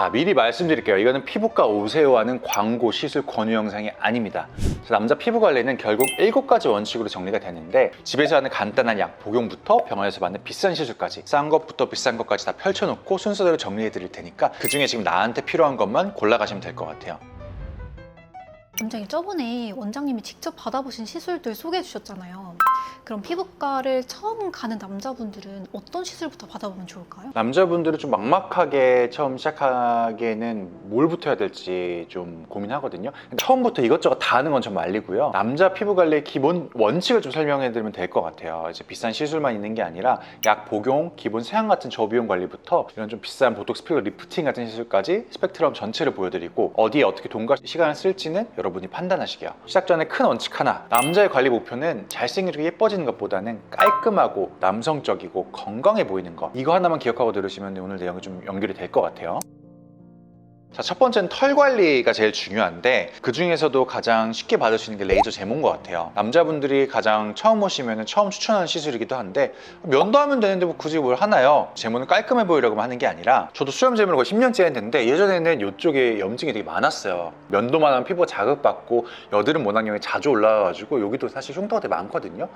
자, 미리 말씀드릴게요. 이거는 피부과 오세요 하는 광고 시술 권유 영상이 아닙니다. 남자 피부 관리는 결국 7가지 원칙으로 정리가 되는데, 집에서 하는 간단한 약 복용부터 병원에서 받는 비싼 시술까지, 싼 것부터 비싼 것까지 다 펼쳐놓고 순서대로 정리해 드릴 테니까 그 중에 지금 나한테 필요한 것만 골라가시면 될 것 같아요. 원장님, 저번에 원장님이 직접 받아보신 시술들 소개해 주셨잖아요. 그럼 피부과를 처음 가는 남자분들은 어떤 시술부터 받아보면 좋을까요? 남자분들은 좀 막막하게 처음 시작하기에는 뭘부터 해야 될지 좀 고민하거든요. 처음부터 이것저것 다 하는 건 좀 말리고요. 남자 피부 관리의 기본 원칙을 좀 설명해 드리면 될 것 같아요. 이제 비싼 시술만 있는 게 아니라 약 복용, 기본 세안 같은 저비용 관리부터 이런 좀 비싼 보톡스 필러 리프팅 같은 시술까지 스펙트럼 전체를 보여드리고, 어디에 어떻게 돈과 시간을 쓸지는 여러분이 판단하시게요. 시작 전에 큰 원칙 하나, 남자의 관리 목표는 잘생기고 예뻐지는 것보다는 깔끔하고 남성적이고 건강해 보이는 것, 이거 하나만 기억하고 들으시면 오늘 내용이 좀 연결이 될 것 같아요. 자, 첫 번째는 털 관리가 제일 중요한데, 그 중에서도 가장 쉽게 받을 수 있는 게 레이저 제모인 것 같아요. 남자분들이 가장 처음 오시면 처음 추천하는 시술이기도 한데, 면도 하면 되는데 뭐 굳이 뭘 하나요? 제모는 깔끔해 보이려고 하는 게 아니라, 저도 수염 제모를 거의 10년째 했는데 예전에는 이쪽에 염증이 되게 많았어요. 면도만 하면 피부가 자극받고 여드름 모낭염이 자주 올라와가지고 여기도 사실 흉터가 되게 많거든요.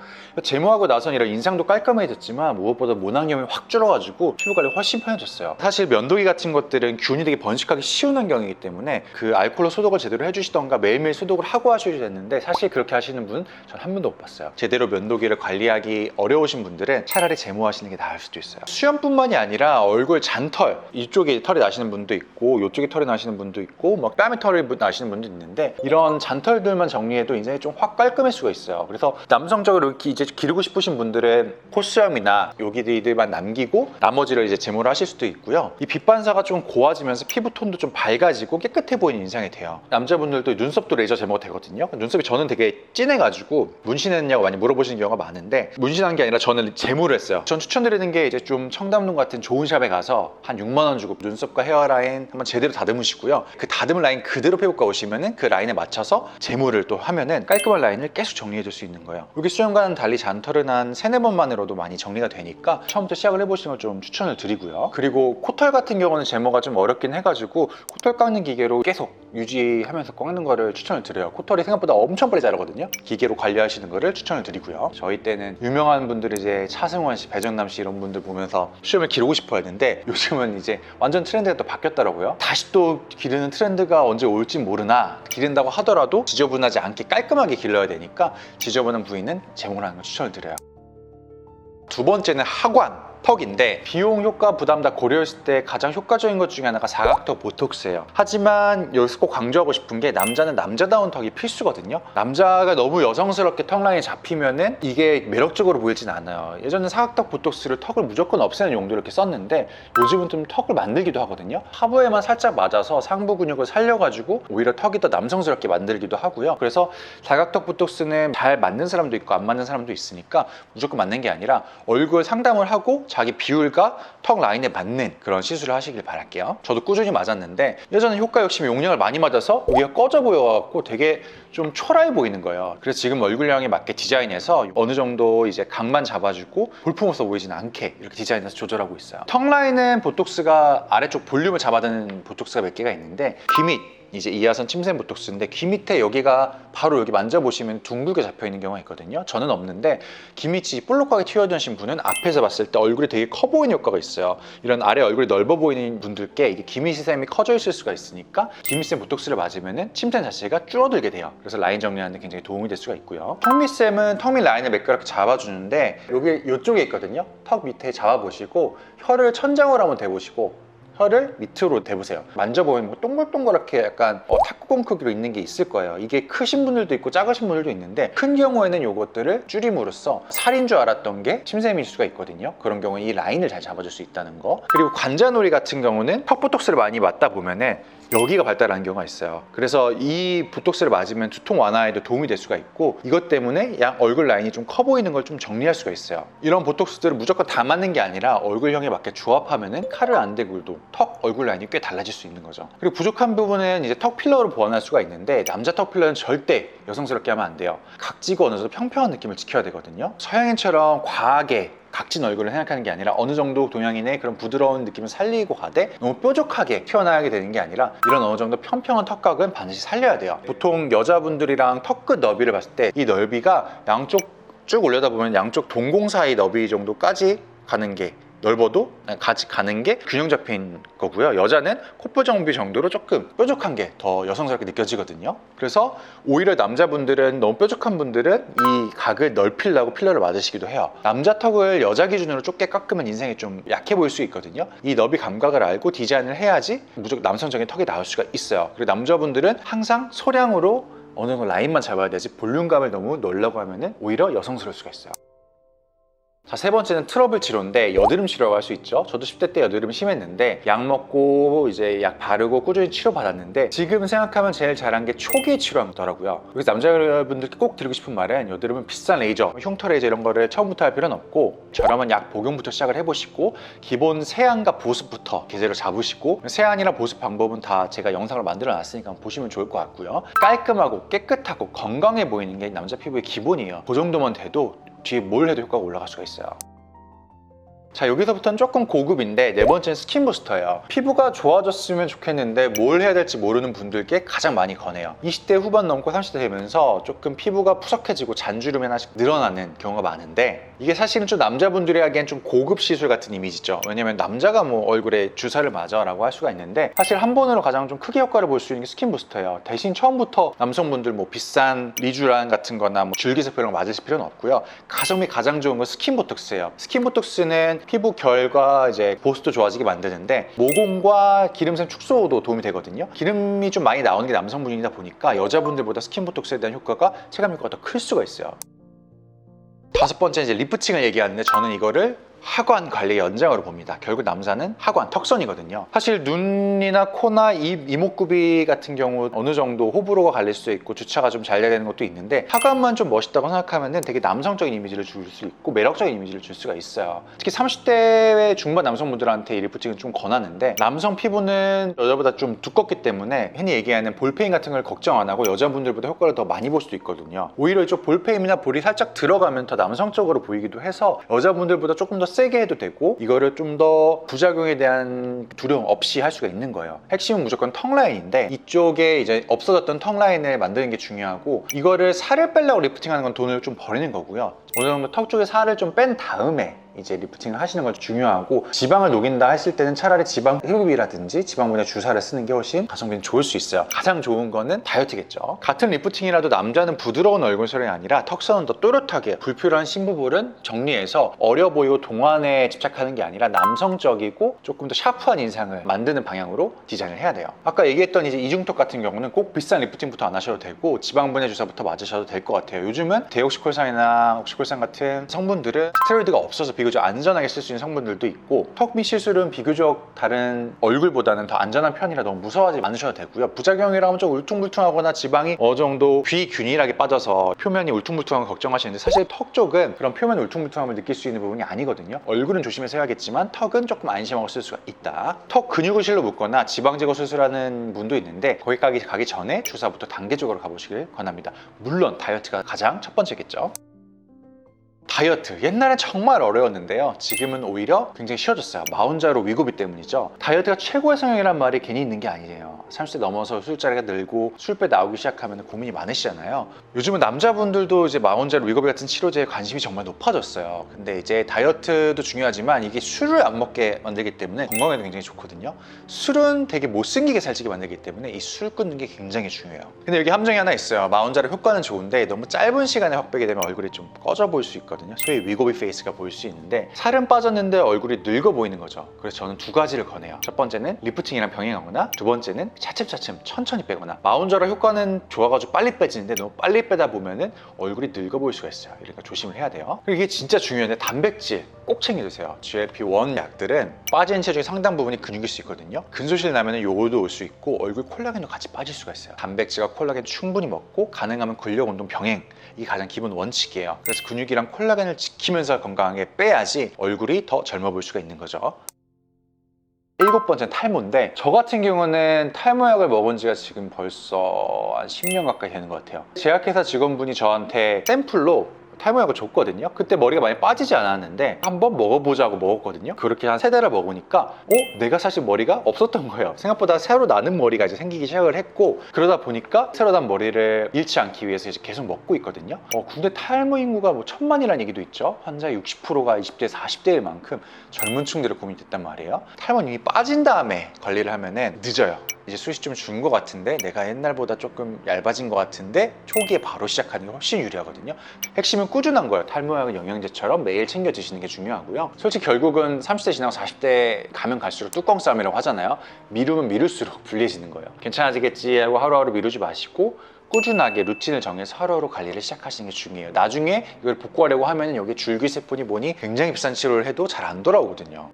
제모하고 나선 이런 인상도 깔끔해졌지만 무엇보다 모낭염이 확 줄어가지고 피부 관리 훨씬 편해졌어요. 사실 면도기 같은 것들은 균이 되게 번식하기 쉬운 환경이기 때문에 그 알코올로 소독을 제대로 해주시던가 매일매일 소독을 하고 하셔야 되는데, 사실 그렇게 하시는 분 전 한 분도 못 봤어요. 제대로 면도기를 관리하기 어려우신 분들은 차라리 제모하시는 게 나을 수도 있어요. 수염뿐만이 아니라 얼굴 잔털, 이쪽에 털이 나시는 분도 있고 이쪽에 털이 나시는 분도 있고 막 뺨에 털이 나시는 분도 있는데, 이런 잔털들만 정리해도 인상이 좀 확 깔끔할 수가 있어요. 그래서 남성적으로 이렇게 이제 기르고 싶으신 분들은 콧수염이나 여기들만 남기고 나머지를 이제 제모를 하실 수도 있고요. 이 빛반사가 좀 고와지면서 피부톤도 좀 밝아지고 깨끗해 보이는 인상이 돼요. 남자분들도 눈썹도 레이저 제모가 되거든요. 눈썹이 저는 되게 진해가지고 문신했냐고 많이 물어보시는 경우가 많은데, 문신한 게 아니라 저는 제모를 했어요. 전 추천드리는 게 이제 좀 청담동 같은 좋은 샵에 가서 한 6만 원 주고 눈썹과 헤어라인 한번 제대로 다듬으시고요. 그 다듬은 라인 그대로 피부과 오시면은 그 라인에 맞춰서 제모를 또 하면은 깔끔한 라인을 계속 정리해 줄 수 있는 거예요. 여기 수염과는 달리 잔털은 한 3-4번만으로도 많이 정리가 되니까 처음부터 시작을 해보시는 걸 좀 추천을 드리고요. 그리고 코털 같은 경우는 제모가 좀 어렵긴 해가지고 코털 깎는 기계로 계속 유지하면서 깎는 거를 추천을 드려요. 코털이 생각보다 엄청 빨리 자라거든요. 기계로 관리하시는 거를 추천을 드리고요. 저희 때는 유명한 분들, 이제 차승원 씨, 배정남 씨 이런 분들 보면서 수염을 기르고 싶어 했는데, 요즘은 이제 완전 트렌드가 또 바뀌었더라고요. 다시 또 기르는 트렌드가 언제 올지 모르나, 기른다고 하더라도 지저분하지 않게 깔끔하게 길러야 되니까 지저분한 부위는 제모를 하는 걸 추천을 드려요. 두 번째는 하관, 턱인데, 비용 효과 부담 다 고려했을 때 가장 효과적인 것 중에 하나가 사각턱 보톡스예요. 하지만 여기서 꼭 강조하고 싶은 게, 남자는 남자다운 턱이 필수거든요. 남자가 너무 여성스럽게 턱 라인이 잡히면은 이게 매력적으로 보이진 않아요. 예전엔 사각턱 보톡스를 턱을 무조건 없애는 용도로 이렇게 썼는데, 요즘은 좀 턱을 만들기도 하거든요. 하부에만 살짝 맞아서 상부 근육을 살려가지고 오히려 턱이 더 남성스럽게 만들기도 하고요. 그래서 사각턱 보톡스는 잘 맞는 사람도 있고 안 맞는 사람도 있으니까 무조건 맞는 게 아니라 얼굴 상담을 하고 자기 비율과 턱 라인에 맞는 그런 시술을 하시길 바랄게요. 저도 꾸준히 맞았는데, 예전에 효과 욕심에 용량을 많이 맞아서 여기가 꺼져 보여갖고 되게 좀 초라해 보이는 거예요. 그래서 지금 얼굴형에 맞게 디자인해서 어느 정도 이제 각만 잡아주고 볼품없어 보이진 않게 이렇게 디자인해서 조절하고 있어요. 턱 라인은 보톡스가 아래쪽 볼륨을 잡아주는 보톡스가 몇 개가 있는데, 귀밑, 이제 이하선 침샘 보톡스인데, 귀 밑에 여기가 바로 여기 만져보시면 둥글게 잡혀있는 경우가 있거든요. 저는 없는데, 귀 밑이 볼록하게 튀어나오신 분은 앞에서 봤을 때 얼굴이 되게 커 보이는 효과가 있어요. 이런 아래 얼굴이 넓어 보이는 분들께 이게 귀 밑샘이 커져 있을 수가 있으니까 귀 밑샘 보톡스를 맞으면 침샘 자체가 줄어들게 돼요. 그래서 라인 정리하는 데 굉장히 도움이 될 수가 있고요. 턱 밑샘은 턱 밑 라인을 매끄럽게 잡아주는데, 여기 이쪽에 있거든요. 턱 밑에 잡아보시고 혀를 천장으로 한번 대보시고 혀를 밑으로 대보세요. 만져보면 뭐 동글동글하게 약간 탁구공 크기로 있는 게 있을 거예요. 이게 크신 분들도 있고 작으신 분들도 있는데, 큰 경우에는 이것들을 줄임으로써 살인 줄 알았던 게 침샘일 수가 있거든요. 그런 경우에 이 라인을 잘 잡아줄 수 있다는 거. 그리고 관자놀이 같은 경우는 턱 보톡스를 많이 맞다 보면은 여기가 발달하는 경우가 있어요. 그래서 이 보톡스를 맞으면 두통 완화에도 도움이 될 수가 있고, 이것 때문에 양 얼굴 라인이 좀 커 보이는 걸 좀 정리할 수가 있어요. 이런 보톡스들을 무조건 다 맞는 게 아니라 얼굴형에 맞게 조합하면은 칼을 안 대고도 턱 얼굴 라인이 꽤 달라질 수 있는 거죠. 그리고 부족한 부분은 이제 턱 필러로 보완할 수가 있는데, 남자 턱 필러는 절대 여성스럽게 하면 안 돼요. 각지고 어느 정도 평평한 느낌을 지켜야 되거든요. 서양인처럼 과하게 각진 얼굴을 생각하는 게 아니라 어느 정도 동양인의 그런 부드러운 느낌을 살리고 가되 너무 뾰족하게 튀어나오게 되는 게 아니라 이런 어느 정도 평평한 턱각은 반드시 살려야 돼요. 보통 여자분들이랑 턱끝 너비를 봤을 때 이 넓이가 양쪽 쭉 올려다 보면 양쪽 동공 사이 너비 정도까지 가는 게 넓어도 같이 가는 게 균형 잡힌 거고요. 여자는 콧볼 정비 정도로 조금 뾰족한 게 더 여성스럽게 느껴지거든요. 그래서 오히려 남자분들은 너무 뾰족한 분들은 이 각을 넓히려고 필러를 맞으시기도 해요. 남자 턱을 여자 기준으로 좁게 깎으면 인생이 좀 약해 보일 수 있거든요. 이 너비 감각을 알고 디자인을 해야지 무조건 남성적인 턱이 나올 수가 있어요. 그리고 남자분들은 항상 소량으로 어느 정도 라인만 잡아야 되지 볼륨감을 너무 넣으려고 하면 오히려 여성스러울 수가 있어요. 자, 세 번째는 트러블 치료인데 여드름 치료라고 할 수 있죠. 저도 10대 때 여드름이 심했는데 약 먹고 이제 약 바르고 꾸준히 치료받았는데 지금 생각하면 제일 잘한 게 초기 치료하더라고요. 그래서 남자분들께 꼭 드리고 싶은 말은 여드름은 비싼 레이저, 흉터 레이저 이런 거를 처음부터 할 필요는 없고 저렴한 약 복용부터 시작을 해보시고 기본 세안과 보습부터 제대로 잡으시고 세안이나 보습 방법은 다 제가 영상을 만들어 놨으니까 보시면 좋을 것 같고요. 깔끔하고 깨끗하고 건강해 보이는 게 남자 피부의 기본이에요. 그 정도만 돼도 뒤에 뭘 해도 효과가 올라갈 수가 있어요. 자, 여기서부터는 조금 고급인데 네 번째는 스킨 부스터예요. 피부가 좋아졌으면 좋겠는데 뭘 해야 될지 모르는 분들께 가장 많이 권해요. 20대 후반 넘고 30대 되면서 조금 피부가 푸석해지고 잔주름이 하나씩 늘어나는 경우가 많은데 이게 사실은 좀 남자분들이 하기엔 좀 고급 시술 같은 이미지죠. 왜냐면 남자가 뭐 얼굴에 주사를 맞아 라고 할 수가 있는데 사실 한 번으로 가장 좀 크게 효과를 볼 수 있는 게 스킨 부스터예요. 대신 처음부터 남성분들 뭐 비싼 리쥬란 같은 거나 뭐 줄기세포 이런 거 맞으실 필요는 없고요. 가성비 가장 좋은 건 스킨 보톡스예요. 스킨 보톡스는 피부 결과 이제 보습도 좋아지게 만드는데 모공과 기름샘 축소도 도움이 되거든요. 기름이 좀 많이 나오는 게 남성분이다 보니까 여자분들보다 스킨 보톡스에 대한 효과가 체감 효과가 더 클 수가 있어요. 다섯 번째 이제 리프팅을 얘기하는데 저는 이거를 하관 관리 연장으로 봅니다. 결국 남자는 하관, 턱선이거든요. 사실 눈이나 코나 입, 이목구비 같은 경우 어느 정도 호불호가 갈릴 수 있고 주차가 좀 잘 돼야 되는 것도 있는데 하관만 좀 멋있다고 생각하면 되게 남성적인 이미지를 줄 수 있고 매력적인 이미지를 줄 수가 있어요. 특히 30대 중반 남성분들한테 이 리프팅은 좀 권하는데 남성 피부는 여자보다 좀 두껍기 때문에 흔히 얘기하는 볼페인 같은 걸 걱정 안 하고 여자분들보다 효과를 더 많이 볼 수도 있거든요. 오히려 이쪽 볼페인이나 볼이 살짝 들어가면 더 남성적으로 보이기도 해서 여자분들보다 조금 더 세게 해도 되고 이거를 좀 더 부작용에 대한 두려움 없이 할 수가 있는 거예요. 핵심은 무조건 턱 라인인데 이쪽에 이제 없어졌던 턱 라인을 만드는 게 중요하고 이거를 살을 빼려고 리프팅하는 건 돈을 좀 버리는 거고요. 어느 정도 턱 쪽에 살을 좀 뺀 다음에 이제 리프팅을 하시는 걸 중요하고 지방을 녹인다 했을 때는 차라리 지방 흡입이라든지 지방 분해 주사를 쓰는 게 훨씬 가성비는 좋을 수 있어요. 가장 좋은 거는 다이어트겠죠. 같은 리프팅이라도 남자는 부드러운 얼굴선이 아니라 턱선은 더 또렷하게 불필요한 심부볼은 정리해서 어려 보이고 동안에 집착하는 게 아니라 남성적이고 조금 더 샤프한 인상을 만드는 방향으로 디자인을 해야 돼요. 아까 얘기했던 이제 이중턱 같은 경우는 꼭 비싼 리프팅부터 안 하셔도 되고 지방 분해 주사부터 맞으셔도 될 것 같아요. 요즘은 데옥시콜산이나 옥시콜산 같은 성분들은 스테로이드가 없어서 비교적 안전하게 쓸 수 있는 성분들도 있고 턱 밑 시술은 비교적 다른 얼굴보다는 더 안전한 편이라 너무 무서워하지 않으셔도 되고요. 부작용이라 하면 좀 울퉁불퉁하거나 지방이 어느 정도 비균일하게 빠져서 표면이 울퉁불퉁한 거 걱정하시는데 사실 턱 쪽은 그런 표면 울퉁불퉁함을 느낄 수 있는 부분이 아니거든요. 얼굴은 조심해서 해야겠지만 턱은 조금 안심하고 쓸 수가 있다. 턱 근육을 실로 묶거나 지방 제거 수술하는 분도 있는데 거기까지 가기 전에 주사부터 단계적으로 가보시길 권합니다. 물론 다이어트가 가장 첫 번째겠죠. 다이어트 옛날엔 정말 어려웠는데요. 지금은 오히려 굉장히 쉬워졌어요. 마흔자로 위고비 때문이죠. 다이어트가 최고의 성형이란 말이 괜히 있는 게 아니에요. 30대 넘어서 술자리가 늘고 술배 나오기 시작하면 고민이 많으시잖아요. 요즘은 남자분들도 이제 마흔자로 위고비 같은 치료제에 관심이 정말 높아졌어요. 근데 이제 다이어트도 중요하지만 이게 술을 안 먹게 만들기 때문에 건강에도 굉장히 좋거든요. 술은 되게 못생기게 살찌게 만들기 때문에 이 술 끊는 게 굉장히 중요해요. 근데 여기 함정이 하나 있어요. 마흔자로 효과는 좋은데 너무 짧은 시간에 확 빼게 되면 얼굴이 좀 꺼져 보일 수 있거든요. 소위 위고비 페이스가 보일 수 있는데 살은 빠졌는데 얼굴이 늙어 보이는 거죠. 그래서 저는 두 가지를 권해요. 첫 번째는 리프팅이랑 병행하거나 두 번째는 차츰차츰 천천히 빼거나. 마흔자로 효과는 좋아가지고 빨리 빼지는데 너무 빨리 빼다 보면은 얼굴이 늙어 보일 수가 있어요. 그러니까 조심을 해야 돼요. 그리고 이게 진짜 중요한데 단백질 꼭 챙겨주세요. GLP-1 약들은 빠진 체중의 상당 부분이 근육일 수 있거든요. 근소실 나면은 요거도 올 수 있고 얼굴 콜라겐도 같이 빠질 수가 있어요. 단백질과 콜라겐 충분히 먹고 가능하면 근력 운동 병행, 이게 가장 기본 원칙이에요. 그래서 근육이랑 콜라겐을 지키면서 건강하게 빼야지 얼굴이 더 젊어 보일 수가 있는 거죠. 일곱 번째는 탈모인데 저 같은 경우는 탈모약을 먹은 지가 지금 벌써 한 10년 가까이 되는 것 같아요. 제약회사 직원분이 저한테 샘플로 탈모약을 줬거든요. 그때 머리가 많이 빠지지 않았는데 한번 먹어보자고 먹었거든요. 그렇게 한 3달을 먹으니까 내가 사실 머리가 없었던 거예요. 생각보다 새로 나는 머리가 이제 생기기 시작을 했고, 그러다 보니까 새로 난 머리를 잃지 않기 위해서 이제 계속 먹고 있거든요. 군대 탈모 인구가 뭐 1000만이라는 얘기도 있죠. 환자의 60%가 20대, 40대일 만큼 젊은 층들의 고민이 됐단 말이에요. 탈모는 이미 빠진 다음에 관리를 하면은 늦어요. 이제 숱이 좀 준 것 같은데, 내가 옛날보다 조금 얇아진 것 같은데 초기에 바로 시작하는 게 훨씬 유리하거든요. 핵심은 꾸준한 거예요. 탈모약은 영양제처럼 매일 챙겨 드시는 게 중요하고요. 솔직히 결국은 30대 지나고 40대 가면 갈수록 뚜껑 싸움이라고 하잖아요. 미루면 미룰수록 불리해지는 거예요. 괜찮아지겠지 하고 하루하루 미루지 마시고 꾸준하게 루틴을 정해서 하루하루 관리를 시작하시는 게 중요해요. 나중에 이걸 복구하려고 하면 여기 줄기세포니 뭐니 굉장히 비싼 치료를 해도 잘 안 돌아오거든요.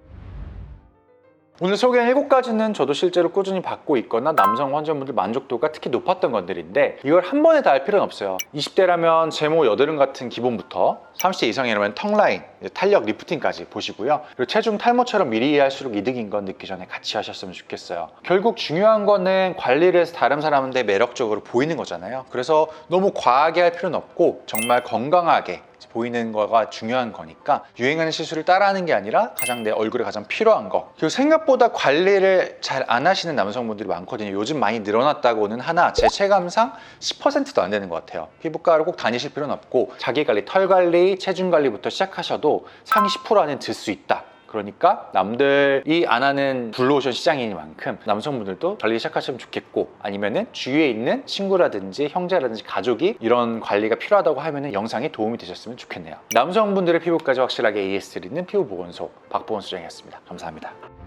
오늘 소개한 7가지는 저도 실제로 꾸준히 받고 있거나 남성 환자분들 만족도가 특히 높았던 것들인데, 이걸 한 번에 다 할 필요는 없어요. 20대라면 제모, 여드름 같은 기본부터, 30대 이상이라면 턱 라인, 탄력, 리프팅까지 보시고요. 그리고 체중 탈모처럼 미리 이해할수록 이득인 건 늦기 전에 같이 하셨으면 좋겠어요. 결국 중요한 거는 관리를 해서 다른 사람한테 매력적으로 보이는 거잖아요. 그래서 너무 과하게 할 필요는 없고 정말 건강하게 보이는 거가 중요한 거니까 유행하는 시술을 따라하는 게 아니라 가장 내 얼굴에 가장 필요한 거. 그리고 생각보다 관리를 잘 안 하시는 남성분들이 많거든요. 요즘 많이 늘어났다고는 하나 제 체감상 10%도 안 되는 것 같아요. 피부과를 꼭 다니실 필요는 없고 자기 관리, 털 관리, 체중 관리부터 시작하셔도 상위 10% 안에 들 수 있다. 그러니까 남들이 안 하는 블루오션 시장이니만큼 남성분들도 관리 시작하시면 좋겠고, 아니면은 주위에 있는 친구라든지 형제라든지 가족이 이런 관리가 필요하다고 하면은 영상에 도움이 되셨으면 좋겠네요. 남성분들의 피부까지 확실하게 AS 드리는 피부보건소 박보건 수장이었습니다. 감사합니다.